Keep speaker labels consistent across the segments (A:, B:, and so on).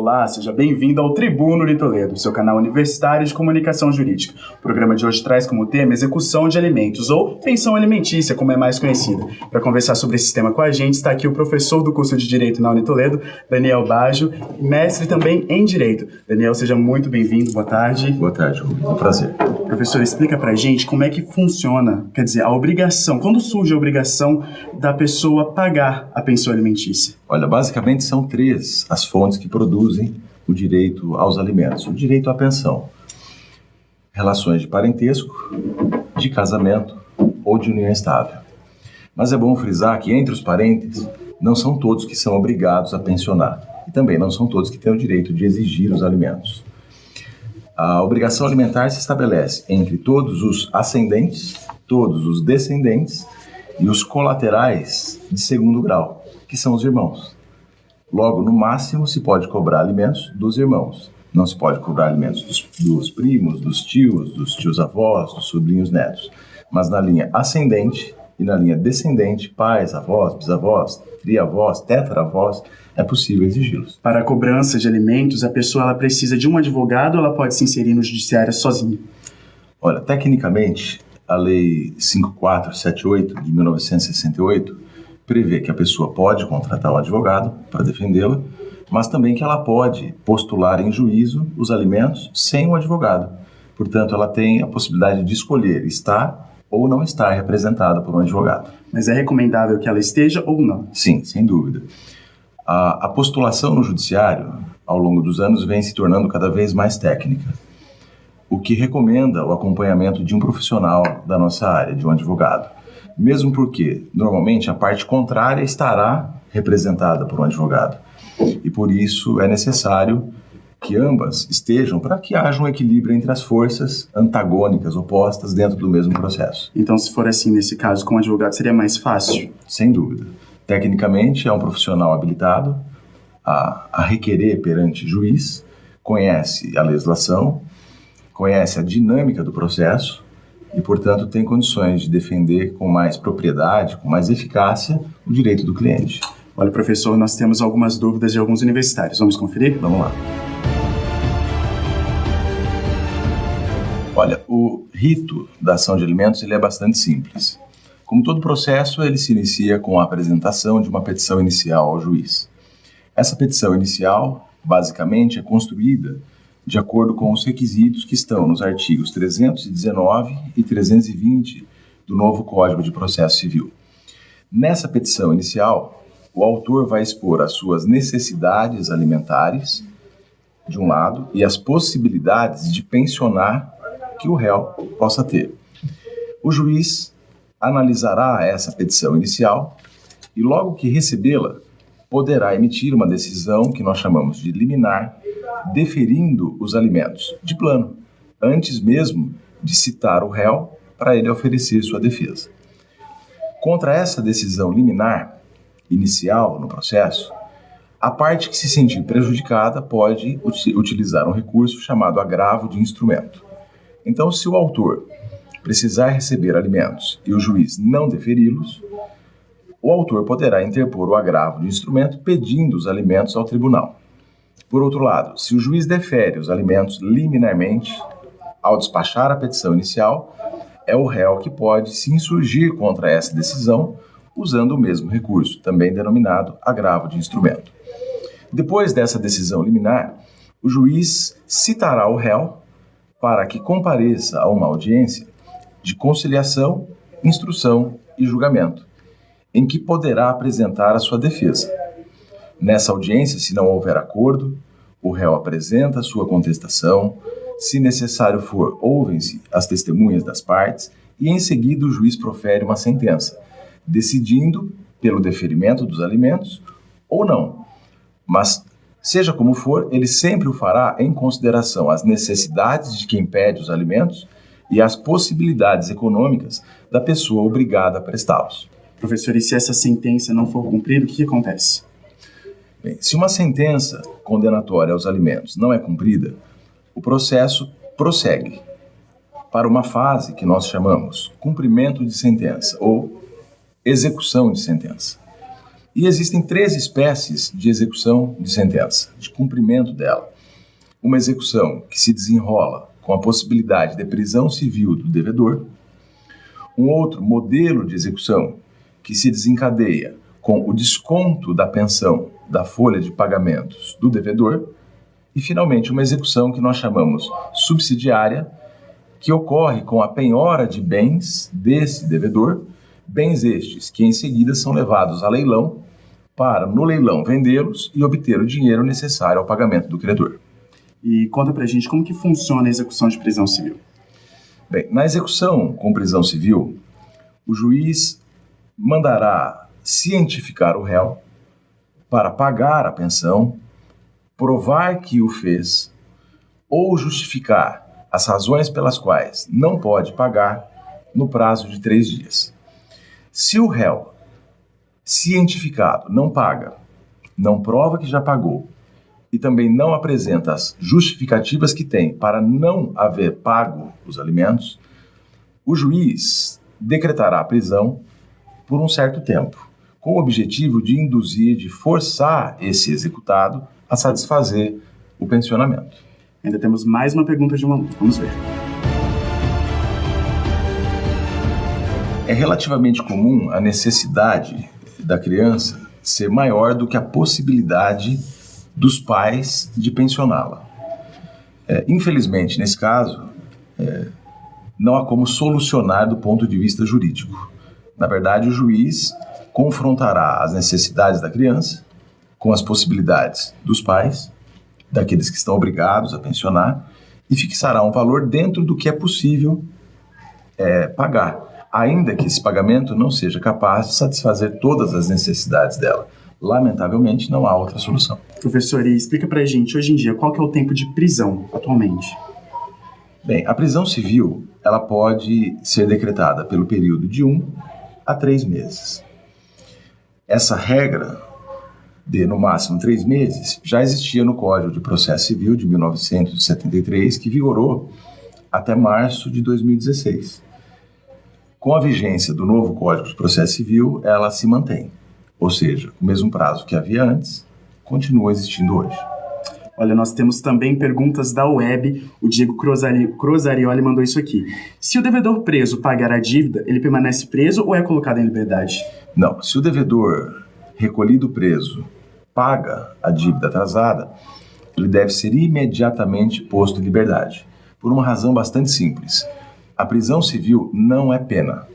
A: Olá, seja bem-vindo ao Tribuno de Toledo, seu canal universitário de comunicação jurídica. O programa de hoje traz como tema execução de alimentos, ou pensão alimentícia, como é mais conhecida. Para conversar sobre esse tema com a gente, está aqui o professor do curso de Direito na Unitoledo, Daniel Baggio, mestre também em Direito. Daniel, seja muito bem-vindo, boa tarde.
B: Boa tarde, Rubens, é um prazer.
A: Professor, explica pra gente como é que funciona, quer dizer, a obrigação, quando surge a obrigação da pessoa pagar a pensão alimentícia?
B: Olha, basicamente são três as fontes que produzem o direito aos alimentos. O direito à pensão: relações de parentesco, de casamento ou de união estável. Mas é bom frisar que entre os parentes não são todos que são obrigados a pensionar e também não são todos que têm o direito de exigir os alimentos. A obrigação alimentar se estabelece entre todos os ascendentes, todos os descendentes e os colaterais de segundo grau, que são os irmãos. Logo, no máximo, se pode cobrar alimentos dos irmãos. Não se pode cobrar alimentos dos primos, dos tios avós, dos sobrinhos netos. Mas na linha ascendente e na linha descendente, pais, avós, bisavós, triavós, tetravós, é possível exigi-los.
A: Para a cobrança de alimentos, a pessoa ela precisa de um advogado ou ela pode se inserir no judiciário sozinha?
B: Olha, tecnicamente, a Lei 5478 de 1968 prevê que a pessoa pode contratar um advogado para defendê-la, mas também que ela pode postular em juízo os alimentos sem um advogado. Portanto, ela tem a possibilidade de escolher estar ou não estar representada por um advogado.
A: Mas é recomendável que ela esteja ou não?
B: Sim, sem dúvida. A postulação no judiciário, ao longo dos anos, vem se tornando cada vez mais técnica, o que recomenda o acompanhamento de um profissional da nossa área, de um advogado. Mesmo porque, normalmente, a parte contrária estará representada por um advogado. E por isso é necessário que ambas estejam para que haja um equilíbrio entre as forças antagônicas, opostas, dentro do mesmo processo.
A: Então, se for assim, nesse caso, com um advogado seria mais fácil?
B: Sem dúvida. Tecnicamente, é um profissional habilitado a requerer perante juiz, conhece a legislação, conhece a dinâmica do processo e, portanto, tem condições de defender com mais propriedade, com mais eficácia, o direito do cliente.
A: Olha, professor, nós temos algumas dúvidas de alguns universitários. Vamos conferir?
B: Vamos lá. Olha, o rito da ação de alimentos ele é bastante simples. Como todo processo, ele se inicia com a apresentação de uma petição inicial ao juiz. Essa petição inicial, basicamente, é construída de acordo com os requisitos que estão nos artigos 319 e 320 do novo Código de Processo Civil. Nessa petição inicial, o autor vai expor as suas necessidades alimentares, de um lado, e as possibilidades de pensionar que o réu possa ter. O juiz analisará essa petição inicial e, logo que recebê-la, poderá emitir uma decisão que nós chamamos de liminar, deferindo os alimentos de plano, antes mesmo de citar o réu para ele oferecer sua defesa. Contra essa decisão liminar inicial no processo, a parte que se sentir prejudicada pode utilizar um recurso chamado agravo de instrumento. Então, se o autor precisar receber alimentos e o juiz não deferi-los, o autor poderá interpor o agravo de instrumento pedindo os alimentos ao tribunal. Por outro lado, se o juiz defere os alimentos liminarmente, ao despachar a petição inicial, é o réu que pode se insurgir contra essa decisão usando o mesmo recurso, também denominado agravo de instrumento. Depois dessa decisão liminar, o juiz citará o réu para que compareça a uma audiência de conciliação, instrução e julgamento, em que poderá apresentar a sua defesa. Nessa audiência, se não houver acordo, o réu apresenta a sua contestação, se necessário for, ouvem-se as testemunhas das partes e, em seguida, o juiz profere uma sentença, decidindo pelo deferimento dos alimentos ou não. Mas, seja como for, ele sempre o fará em consideração as necessidades de quem pede os alimentos e as possibilidades econômicas da pessoa obrigada a prestá-los.
A: Professor, e se essa sentença não for cumprida, o que acontece?
B: Bem, se uma sentença condenatória aos alimentos não é cumprida, o processo prossegue para uma fase que nós chamamos cumprimento de sentença ou execução de sentença. E existem 3 espécies de execução de sentença, de cumprimento dela. Uma execução que se desenrola com a possibilidade de prisão civil do devedor. Um outro modelo de execução que se desencadeia com o desconto da pensão da folha de pagamentos do devedor. E, finalmente, uma execução que nós chamamos subsidiária, que ocorre com a penhora de bens desse devedor, bens estes que em seguida são levados a leilão para, no leilão, vendê-los e obter o dinheiro necessário ao pagamento do credor.
A: E conta pra gente como que funciona a execução de prisão civil.
B: Bem, na execução com prisão civil, o juiz mandará cientificar o réu para pagar a pensão, provar que o fez ou justificar as razões pelas quais não pode pagar no prazo de 3 dias. Se o réu cientificado não paga, não prova que já pagou e também não apresenta as justificativas que tem para não haver pago os alimentos, o juiz decretará a prisão por um certo tempo, com o objetivo de induzir, de forçar esse executado a satisfazer o pensionamento.
A: Ainda temos mais uma pergunta de um aluno. Vamos ver.
B: É relativamente comum a necessidade da criança ser maior do que a possibilidade dos pais de pensioná-la. Infelizmente, nesse caso, não há como solucionar do ponto de vista jurídico. Na verdade, o juiz confrontará as necessidades da criança com as possibilidades dos pais, daqueles que estão obrigados a pensionar, e fixará um valor dentro do que é possível pagar, ainda que esse pagamento não seja capaz de satisfazer todas as necessidades dela. Lamentavelmente, não há outra solução.
A: Professor, e explica pra gente, hoje em dia, qual que é o tempo de prisão atualmente?
B: Bem, a prisão civil, ela pode ser decretada pelo período de 1 a 3 meses. Essa regra de, no máximo, 3 meses, já existia no Código de Processo Civil de 1973, que vigorou até março de 2016. Com a vigência do novo Código de Processo Civil, ela se mantém. Ou seja, o mesmo prazo que havia antes, continua existindo hoje.
A: Olha, nós temos também perguntas da web. O Diego Crosarioli mandou isso aqui. Se o devedor preso pagar a dívida, ele permanece preso ou é colocado em liberdade?
B: Não, se o devedor recolhido preso paga a dívida atrasada, ele deve ser imediatamente posto em liberdade, por uma razão bastante simples. A prisão civil não é pena.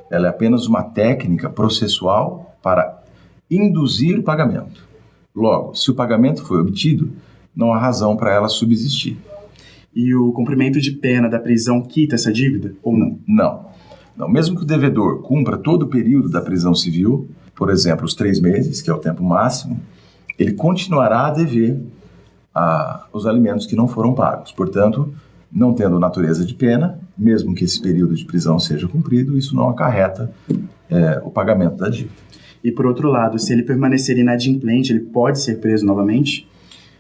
B: Ela é apenas uma técnica processual para induzir o pagamento. Logo, se o pagamento foi obtido, não há razão para ela subsistir.
A: E o cumprimento de pena da prisão quita essa dívida ou não?
B: Não. Mesmo que o devedor cumpra todo o período da prisão civil, por exemplo, os 3 meses, que é o tempo máximo, ele continuará a dever os alimentos que não foram pagos. Portanto, não tendo natureza de pena, mesmo que esse período de prisão seja cumprido, isso não acarreta o pagamento da dívida.
A: E por outro lado, se ele permanecer inadimplente, ele pode ser preso novamente?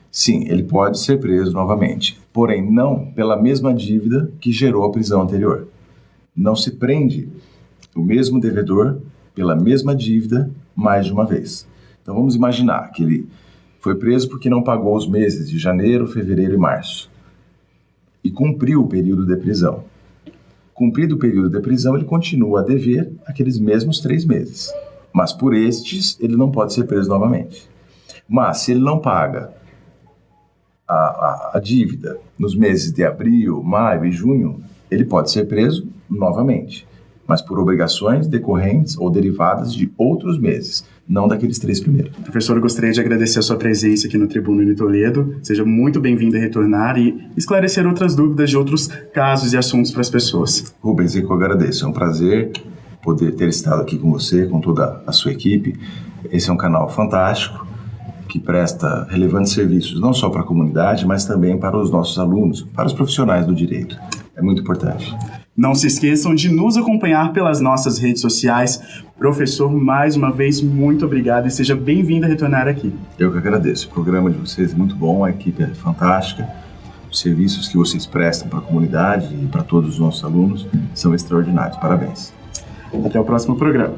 B: Sim, ele pode ser preso novamente, porém não pela mesma dívida que gerou a prisão anterior. Não se prende o mesmo devedor pela mesma dívida mais de uma vez. Então vamos imaginar que ele foi preso porque não pagou os meses de janeiro, fevereiro e março e cumpriu o período de prisão. Cumprido o período de prisão, ele continua a dever aqueles mesmos 3 meses, mas por estes ele não pode ser preso novamente. Mas se ele não paga a dívida nos meses de abril, maio e junho, ele pode ser preso novamente, mas por obrigações decorrentes ou derivadas de outros meses, não daqueles 3 primeiros.
A: Professor, eu gostaria de agradecer a sua presença aqui no Tribuno de Toledo. Seja muito bem-vindo a retornar e esclarecer outras dúvidas de outros casos e assuntos para as pessoas.
B: Rubens, eu agradeço. É um prazer poder ter estado aqui com você, com toda a sua equipe. Esse é um canal fantástico que presta relevantes serviços, não só para a comunidade, mas também para os nossos alunos, para os profissionais do direito. É muito importante.
A: Não se esqueçam de nos acompanhar pelas nossas redes sociais. Professor, mais uma vez, muito obrigado e seja bem-vindo a retornar aqui.
B: Eu que agradeço. O programa de vocês é muito bom, a equipe é fantástica. Os serviços que vocês prestam para a comunidade e para todos os nossos alunos são extraordinários. Parabéns.
A: Até o próximo programa.